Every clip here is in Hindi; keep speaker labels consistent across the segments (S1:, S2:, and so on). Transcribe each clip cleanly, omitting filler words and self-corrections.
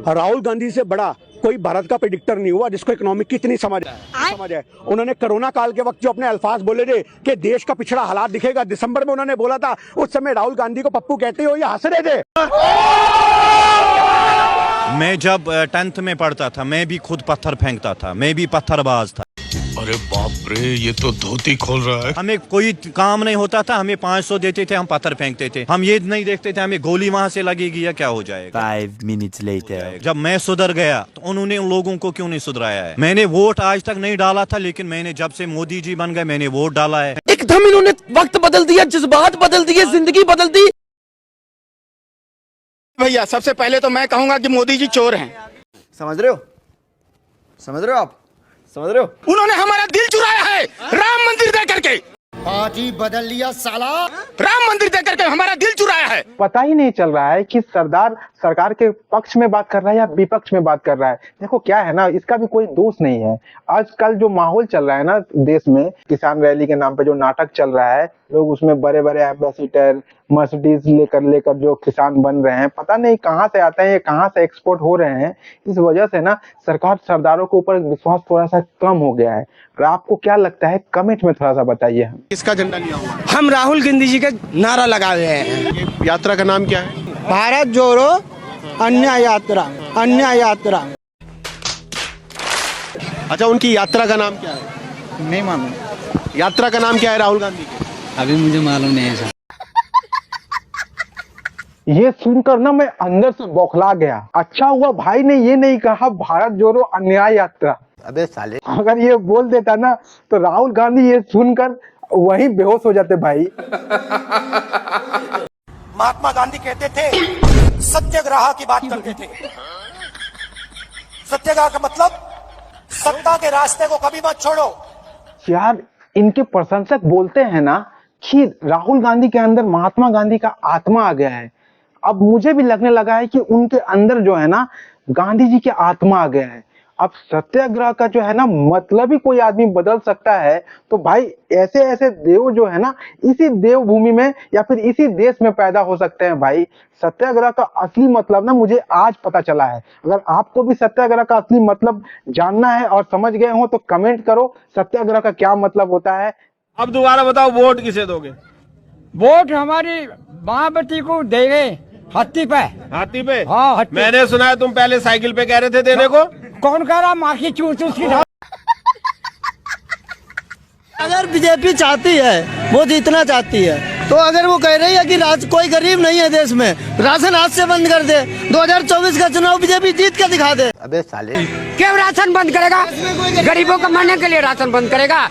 S1: राहुल गांधी से बड़ा कोई भारत का प्रेडिक्टर नहीं हुआ जिसको इकोनॉमिक की इतनी समझ है। उन्होंने कोरोना काल के वक्त जो अपने अल्फाज बोले थे कि देश का पिछड़ा हालात दिखेगा, दिसंबर में उन्होंने बोला था। उस समय राहुल गांधी को पप्पू कहते हो या हंस रहे थे।
S2: मैं जब 10th में पढ़ता था मैं भी खुद पत्थर फेंकता था, मैं भी पत्थरबाज था।
S3: अरे बाप रे, ये तो धोती खोल रहा है।
S2: हमें कोई काम नहीं होता था, हमें 500 देते थे, हम पत्थर फेंकते थे। हम ये नहीं देखते थे हमें गोली वहां से लगेगी या क्या हो जाएगा।
S4: 5 minutes later.
S2: जब मैं सुधर गया तो उन्होंने उन लोगों को क्यों नहीं सुधराया है। मैंने वोट आज तक नहीं डाला था, लेकिन मैंने जब से मोदी जी बन गए मैंने वोट डाला है।
S5: एकदम इन्होंने वक्त बदल दिया, जज्बात बदल दिए, जिंदगी बदल दी।
S6: भैया सबसे पहले तो मैं कहूंगा कि मोदी जी चोर हैं।
S5: समझ रहे हो? समझ रहे हो आप? समझ रहे हो?
S6: उन्होंने हमारा दिल चुराया है राम मंदिर दे करके।
S7: पार्टी बदल लिया साला।
S6: राम मंदिर दे करके हमारा दिल चुराया है।
S8: पता ही नहीं चल रहा है कि सरदार सरकार के पक्ष में बात कर रहा है या विपक्ष में बात कर रहा है। देखो क्या है ना, इसका भी कोई दोष नहीं है। आजकल जो माहौल चल रहा है ना देश में, किसान रैली के नाम पे जो नाटक चल रहा है, लोग उसमें बड़े बड़े एम्बेसडर मर्सिडीज लेकर जो किसान बन रहे हैं, पता नहीं कहाँ से आते हैं, ये कहाँ से एक्सपोर्ट हो रहे हैं। इस वजह से ना सरकार सरदारों के ऊपर विश्वास थोड़ा सा कम हो गया है। और आपको क्या लगता है कमेंट में थोड़ा सा बताइए।
S6: किसका झंडा लिया हुआ है?
S5: हम राहुल गांधी जी का नारा लगा हुए हैं।
S6: ये यात्रा का नाम क्या है?
S5: भारत जोड़ो अन्याय यात्रा, अन्याय यात्रा।
S6: अच्छा, उनकी यात्रा का नाम क्या है?
S5: नहीं मालूम।
S6: यात्रा का नाम क्या है राहुल गांधी की?
S5: अभी मुझे मालूम नहीं है सर।
S8: ये सुनकर ना मैं अंदर से बौखला गया। अच्छा हुआ भाई ने ये नहीं कहा भारत जोड़ो अन्याय यात्रा।
S4: अबे साले,
S8: अगर ये बोल देता ना तो राहुल गांधी ये सुनकर वहीं बेहोश हो जाते भाई।
S7: महात्मा गांधी कहते थे सत्याग्रह की बात करते थे। सत्याग्रह का मतलब सत्ता के रास्ते को कभी मत छोड़ो।
S8: यार इनके प्रशंसक बोलते हैं ना कि राहुल गांधी के अंदर महात्मा गांधी का आत्मा आ गया है। अब मुझे भी लगने लगा है कि उनके अंदर जो है ना गांधी जी की आत्मा आ गया है। अब सत्याग्रह का जो है ना मतलब ही कोई आदमी बदल सकता है, तो भाई ऐसे ऐसे देव जो है ना इसी देवभूमि में या फिर इसी देश में पैदा हो सकते हैं भाई। सत्याग्रह का असली मतलब ना मुझे आज पता चला है। अगर आपको भी सत्याग्रह का असली मतलब जानना है और समझ गए हो तो कमेंट करो सत्याग्रह का क्या मतलब होता है।
S9: अब दोबारा बताओ, वोट किसे दोगे?
S5: वोट हमारी महाबती को देंगे। हाथी पे।
S9: हाथी पे?
S5: हाँ, हाथी।
S9: मैंने सुना है तुम पहले साइकिल पे कह रहे थे देने को।
S5: कौन कह रहा? माँ की चूस चूस की। अगर बीजेपी चाहती है, वो जीतना चाहती है, तो अगर वो कह रही है कि कोई गरीब नहीं है देश में, राशन आज से बंद कर दे। 2024 का चुनाव बीजेपी जीत कर दिखा दे।
S4: अबे साले,
S5: क्यों राशन बंद करेगा? गरीबों को मरने के लिए राशन बंद करेगा?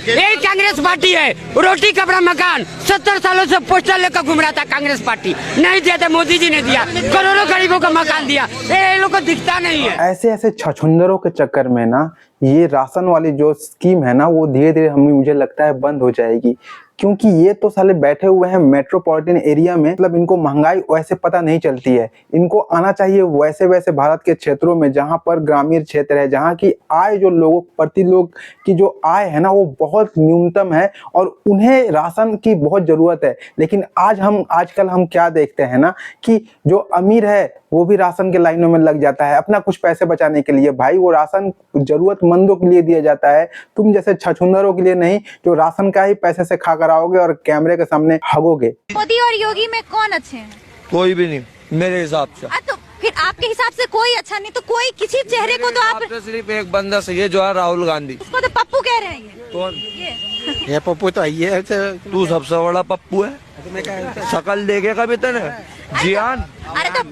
S5: यही कांग्रेस पार्टी है। रोटी कपड़ा मकान 70 सालों से पोस्टर लेकर घूम रहा था कांग्रेस पार्टी। नहीं दिया था, मोदी जी ने दिया। करोड़ों गरीबों को मकान दिया। ये लोग को दिखता नहीं है।
S8: ऐसे ऐसे छछुंदरों के चक्कर में ना ये राशन वाली जो स्कीम है ना वो धीरे धीरे मुझे लगता है बंद हो जाएगी। क्योंकि ये तो साले बैठे हुए हैं मेट्रोपॉलिटन एरिया में, मतलब इनको महंगाई वैसे पता नहीं चलती है। इनको आना चाहिए वैसे वैसे भारत के क्षेत्रों में जहां पर ग्रामीण क्षेत्र है, जहां की आय जो लोगों प्रति लोग की जो आय है ना वो बहुत न्यूनतम है और उन्हें राशन की बहुत जरूरत है। लेकिन आजकल हम क्या देखते हैं ना कि जो अमीर है वो भी राशन के लाइनों में लग जाता है अपना कुछ पैसे बचाने के लिए। भाई वो राशन जरूरतमंदों के लिए दिया जाता है, तुम जैसे छछुंदरों के लिए नहीं जो राशन का ही पैसे से खा कर आओगे और कैमरे के सामने हगोगे।
S10: मोदी और योगी में कौन अच्छे हैं?
S5: कोई भी नहीं मेरे हिसाब से।
S10: तो फिर आपके हिसाब से कोई अच्छा नहीं, तो कोई किसी चेहरे को तो आप
S5: सिर्फ एक बंदा सही है जो है राहुल गांधी।
S10: उसको तो पप्पू कह रहे हैं।
S5: कौन?
S10: ये
S5: पप्पू तो ये है। तू सबसे बड़ा पप्पू है। शकल देखे कभी तने? जियान।
S10: अरे तो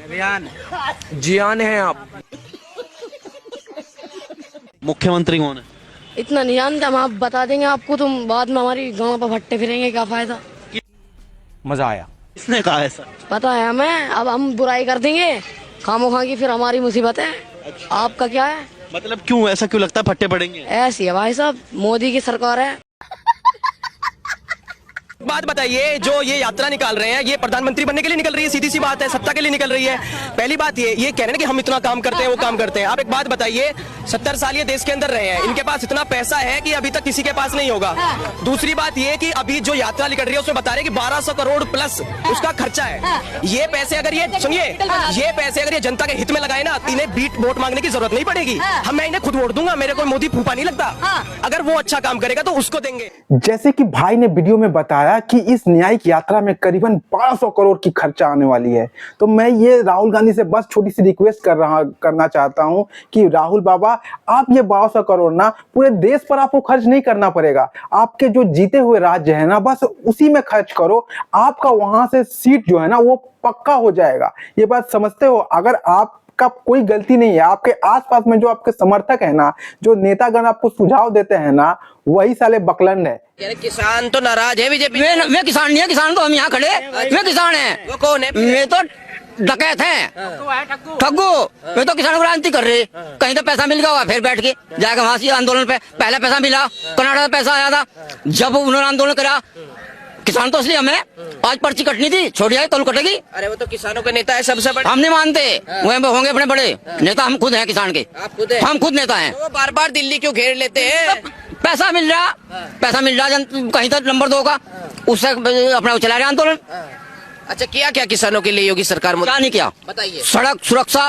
S5: जियान है आप।
S9: मुख्यमंत्री कौन है?
S11: इतना नहीं जानते हम, आप बता देंगे आपको, तुम बाद में हमारी गांव पर भट्टे फिरेंगे, क्या फायदा।
S9: मजा आया। किसने कहा ऐसा?
S11: पता है हमें, अब हम बुराई कर देंगे खामोखा की, फिर हमारी मुसीबत है। आपका क्या है?
S9: मतलब क्यों ऐसा क्यों लगता है फट्टे पड़ेंगे?
S11: ऐसी है भाई साहब, मोदी की सरकार है।
S5: बात बताइए, जो ये यात्रा निकाल रहे हैं, ये प्रधानमंत्री बनने के लिए निकल रही है, सीधी सी बात है, सत्ता के लिए निकल रही है। पहली बात ये कह रहे हैं कि हम इतना काम करते हैं, वो काम करते हैं। आप एक बात बताइए, 70 साल ये देश के अंदर रहे हैं, इनके पास इतना पैसा है कि अभी तक किसी के पास नहीं होगा। दूसरी बात ये कि अभी जो यात्रा निकल रही है उसमें बता रहे हैं कि 1200 करोड़ प्लस उसका खर्चा है। ये पैसे अगर ये सुनिए, ये पैसे अगर ये जनता के हित में लगाए ना, इन्हें बीट वोट मांगने की जरूरत नहीं पड़ेगी। मैं इन्हें खुद वोट दूंगा, मेरे को मोदी फूफा नहीं लगता। अगर वो अच्छा काम करेगा तो उसको देंगे।
S8: जैसे कि भाई ने वीडियो में बताया कि इस न्यायिक यात्रा में करीबन 1200 करोड़ की खर्चा आने वाली है। तो मैं ये राहुल गांधी से बस छोटी सी रिक्वेस्ट करना चाहता हूं कि राहुल बाबा, आप ये 1200 करोड़ ना पूरे देश पर आपको खर्च नहीं करना पड़ेगा। आपके जो जीते हुए राज्य है ना, बस उसी में खर्च करो। आपका वहां से सीट जो है ना वो पक्का हो जाएगा। ये बात समझते हो? अगर आप का कोई गलती नहीं है, आपके आसपास में जो आपके समर्थक है ना, जो नेतागण आपको सुझाव देते हैं ना, वही साले बकलंड है।
S5: किसान तो नाराज है बीजेपी।
S11: वे किसान नहीं है, किसान तो हम यहाँ खड़े, वे किसान हैं।
S5: वो कौन है?
S11: वे तो डकैत हैं, ठग्गू। वे तो किसान क्रांति कर रहे, कहीं तो पैसा मिल गया होगा, फिर बैठ के जाएगा वहां से आंदोलन पे। पहले पैसा मिला, कनाडा से पैसा आया था, जब उन्होंने आंदोलन करा। किसान तो इसलिए हमें आज पर्ची कटनी थी, छोड़ जाए तो कटेगी।
S5: अरे वो तो किसानों के नेता है सबसे बड़े।
S11: हम नहीं मानते, वो होंगे अपने बड़े नेता। हम खुद हैं किसान के,
S5: आप खुद हैं?
S11: हम खुद नेता हैं।
S5: वो बार बार दिल्ली क्यों घेर लेते हैं?
S11: पैसा मिल रहा, कहीं तक नंबर 2 का, उससे अपना चला रहे आंदोलन।
S5: अच्छा, किया क्या किसानों के लिए योगी सरकार?
S11: क्या नहीं किया?
S5: बताइए।
S11: सड़क सुरक्षा,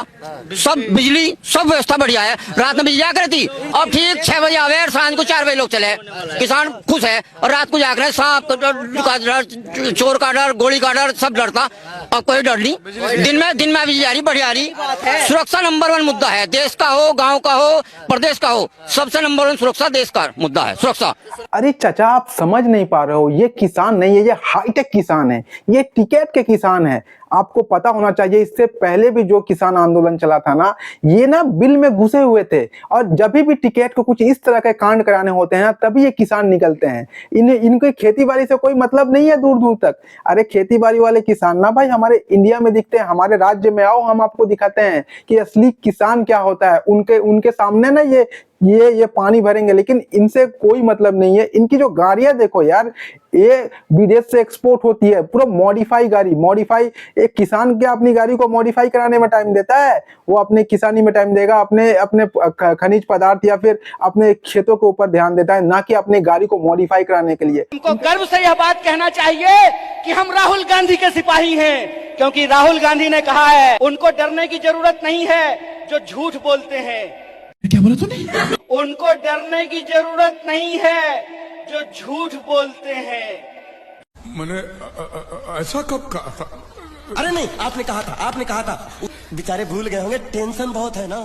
S11: सब बिजली, सब व्यवस्था बढ़िया है। रात में बिजली जाग रही थी, अब ठीक 6 बजे आवे और शाम को 4 बजे लोग चले। किसान खुश है। और रात को जाग रहे, सांप का डर, चोर का डर, गोली का डर, सब डरता। अब कोई डर नहीं। दिन में बिजली आ रही, बढ़िया आ रही। सुरक्षा नंबर 1 मुद्दा है, देश का हो, गाँव का हो, प्रदेश का हो, सबसे नंबर 1 सुरक्षा देश का मुद्दा है, सुरक्षा।
S8: अरे चाचा, आप समझ नहीं पा रहे हो, ये किसान नहीं है, ये हाईटेक किसान है, ये टिकैत के किसान है। आपको पता होना चाहिए, इससे पहले भी जो किसान आंदोलन चला था ना, ये ना बिल में घुसे हुए थे। और जब भी टिकैत को कुछ इस तरह के कांड कराने होते हैं तभी ये किसान निकलते हैं। इनके खेती बाड़ी से कोई मतलब नहीं है दूर दूर तक। अरे खेती बाड़ी वाले किसान ना भाई हमारे इंडिया में दिखते हैं, हमारे राज्य में आओ, हम आपको दिखाते हैं कि असली किसान क्या होता है। उनके सामने ना ये पानी भरेंगे, लेकिन इनसे कोई मतलब नहीं है। इनकी जो गाड़ियां देखो यार, ये विदेश से एक्सपोर्ट होती है, पूरा मॉडिफाई गाड़ी। मॉडिफाई, एक किसान क्या अपनी गाड़ी को मॉडिफाई कराने में टाइम देता है? वो अपने किसानी में टाइम देगा, अपने खनिज पदार्थ या फिर अपने खेतों के ऊपर ध्यान देता है, ना कि अपनी गाड़ी को मॉडिफाई कराने के लिए।
S7: हमको गर्व से यह बात कहना चाहिए कि हम राहुल गांधी के सिपाही हैं, क्योंकि राहुल गांधी ने कहा है उनको डरने की जरूरत नहीं है जो झूठ बोलते हैं।
S3: क्या बोला तूने?
S7: उनको डरने की जरूरत नहीं है जो झूठ बोलते हैं।
S3: मैंने ऐसा कब कहा था?
S5: अरे नहीं, आपने कहा था। बेचारे भूल गए होंगे, टेंशन बहुत है ना।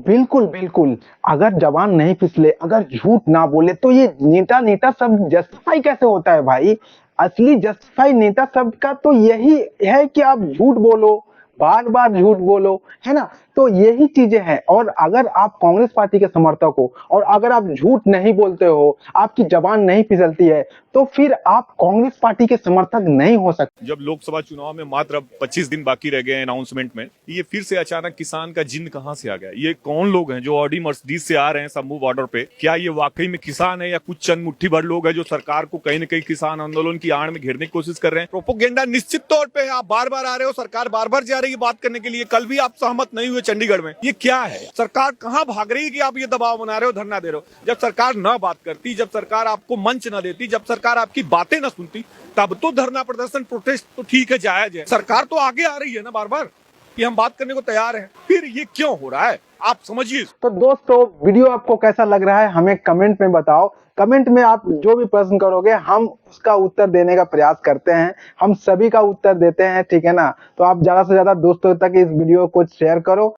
S8: बिल्कुल बिल्कुल, अगर जबान नहीं फिसले, अगर झूठ ना बोले तो ये नेता सब जस्टिफाई कैसे होता है भाई? असली जस्टिफाई नेता सब का तो यही है कि आप झूठ बोलो, बार बार झूठ बोलो, है ना। तो यही चीजें हैं। और अगर आप कांग्रेस पार्टी के समर्थक हो और अगर आप झूठ नहीं बोलते हो, आपकी जबान नहीं फिसलती है, तो फिर आप कांग्रेस पार्टी के समर्थक नहीं हो सकते।
S12: जब लोकसभा चुनाव में मात्र 25 दिन बाकी रह गए अनाउंसमेंट में, ये फिर से अचानक किसान का जिन्न कहां से आ गया? ये कौन लोग हैं जो ऑडी मर्सिडीज से आ रहे हैं समूह बॉर्डर पे? क्या ये वाकई में किसान है या कुछ चंद मुट्ठी भर लोग हैं जो सरकार को कहीं न कहीं किसान आंदोलन की आड़ में घेरने की कोशिश कर रहे हैं? प्रोपोगेंडा निश्चित तौर पे आप बार बार आ रहे हो, सरकार बार बार जा रही है बात करने के लिए। कल भी आप सहमत नहीं हुए चंडीगढ़ में। ये क्या है? सरकार कहाँ भाग रही है कि आप ये दबाव बना रहे हो, धरना दे रहे हो? जब सरकार न बात करती, जब सरकार आपको मंच न देती, जब सरकार आपकी बातें न सुनती, तब तो धरना प्रदर्शन प्रोटेस्ट तो ठीक है, जायज है। सरकार तो आगे आ रही है ना बार बार कि हम बात करने को तैयार हैं, फिर ये क्यों हो रहा है? आप समझिए।
S8: तो दोस्तों, वीडियो आपको कैसा लग रहा है हमें कमेंट में बताओ। कमेंट में आप जो भी प्रश्न करोगे हम उसका उत्तर देने का प्रयास करते हैं, हम सभी का उत्तर देते हैं, ठीक है ना। तो आप ज्यादा से ज्यादा दोस्तों तक इस वीडियो को शेयर करो